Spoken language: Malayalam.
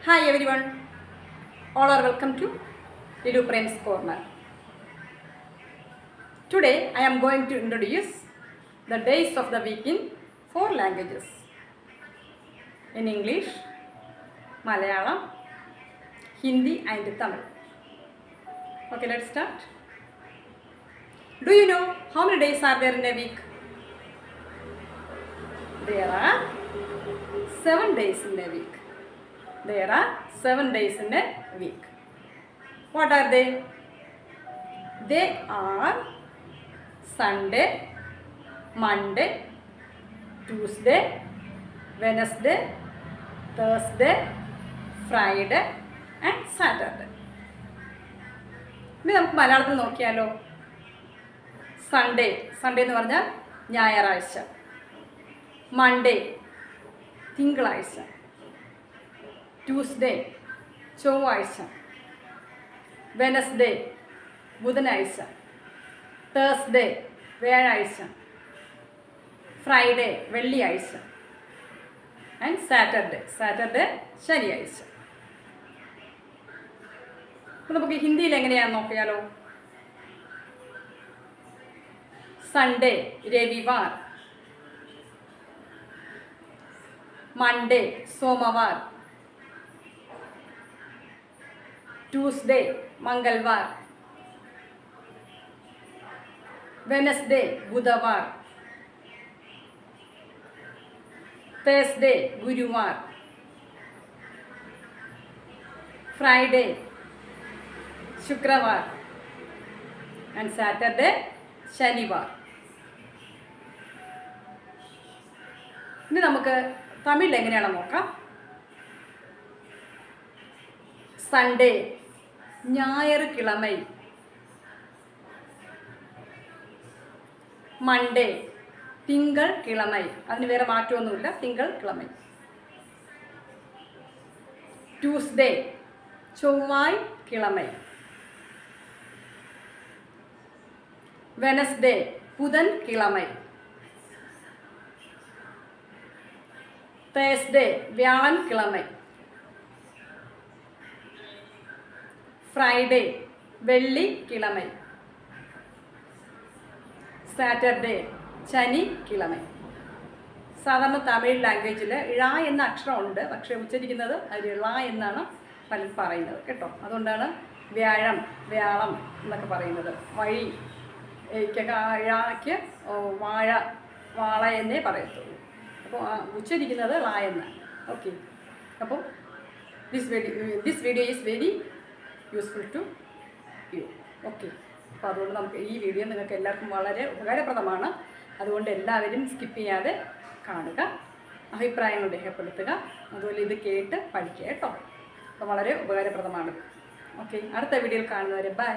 Hi everyone, all are welcome to Lilu Prem's Corner. Today I am going to introduce the days of the week in 4 languages. In English, Malayalam, Hindi and Tamil. Okay, let's start. Do you know how many days are there in a week? There are 7 days in a week. There are 7 days in a week. What are they? They are Sunday, Monday, Tuesday, Wednesday, Thursday, Friday and Saturday. ഇനി നമുക്ക് മലയാളത്തിൽ നോക്കിയാലോ. സൺഡേ എന്ന് പറഞ്ഞാൽ ഞായറാഴ്ച. മൺഡേ തിങ്കളാഴ്ച. ട്യൂസ്ഡേ ചൊവ്വാഴ്ച. വെനസ്ഡേ ബുധനാഴ്ച. തേഴ്സ്ഡേ വ്യാഴാഴ്ച. ഫ്രൈഡേ വെള്ളിയാഴ്ച ആൻഡ് സാറ്റർഡേ ശനിയാഴ്ച. അപ്പോൾ നമുക്ക് ഹിന്ദിയിൽ എങ്ങനെയാണെന്ന് നോക്കിയാലോ. സൺഡേ രവിവാർ. മൺഡേ സോമവാർ. ട്യൂസ്ഡേ मंगलवार. वेनसडे बुधवार. थर्सडे गुरुवार. फ्राइडे शुक्रवार एंड सैटरडे शनिवार. ഇനി നമുക്ക് തമിഴിൽ എങ്ങനെയാണെന്ന് നോക്കാം. സൺഡേ ഞായറുകിഴമൈ. മൺഡേ തിങ്കൾ കിഴമൈ. അതിന് വേറെ മാറ്റമൊന്നുമില്ല, തിങ്കൾ കിഴമൈ. ട്യൂസ്ഡേ ചൊവ്വായ് കിഴമൈ. വെനസ്ഡേ ബുധൻ കിഴമൈ. തേഴ്സ്ഡേ വ്യാഴൻ കിഴമൈ. ഫ്രൈഡേ വെള്ളി കിഴമൈ. സാറ്റർഡേ ശനി കിഴമൈ. സാധാരണ തമിഴ് ലാംഗ്വേജിൽ ഴ എന്ന അക്ഷരമുണ്ട്, പക്ഷേ ഉച്ചരിക്കുന്നത് അത് ള എന്നാണ് പലരും പറയുന്നത് കേട്ടോ. അതുകൊണ്ടാണ് വ്യാഴം എന്നൊക്കെ പറയുന്നത്. വഴി ഴക്ക് വാള എന്നേ പറയത്തുള്ളൂ. അപ്പോൾ ഉച്ചരിക്കുന്നത് ള എന്നാണ്. ഓക്കെ, അപ്പോൾ this video is very useful to you. Okay, അപ്പോൾ അതുകൊണ്ട് നമുക്ക് ഈ വീഡിയോ നിങ്ങൾക്ക് എല്ലാവർക്കും വളരെ ഉപകാരപ്രദമാണ്. അതുകൊണ്ട് എല്ലാവരും സ്കിപ്പ് ചെയ്യാതെ കാണുക, അഭിപ്രായങ്ങൾ രേഖപ്പെടുത്തുക, അതുപോലെ ഇത് കേട്ട് പഠിക്കുക കേട്ടോ. അപ്പോൾ വളരെ ഉപകാരപ്രദമാണ്. ഓക്കെ, അടുത്ത വീഡിയോയിൽ കാണുന്നവരെ ബൈ.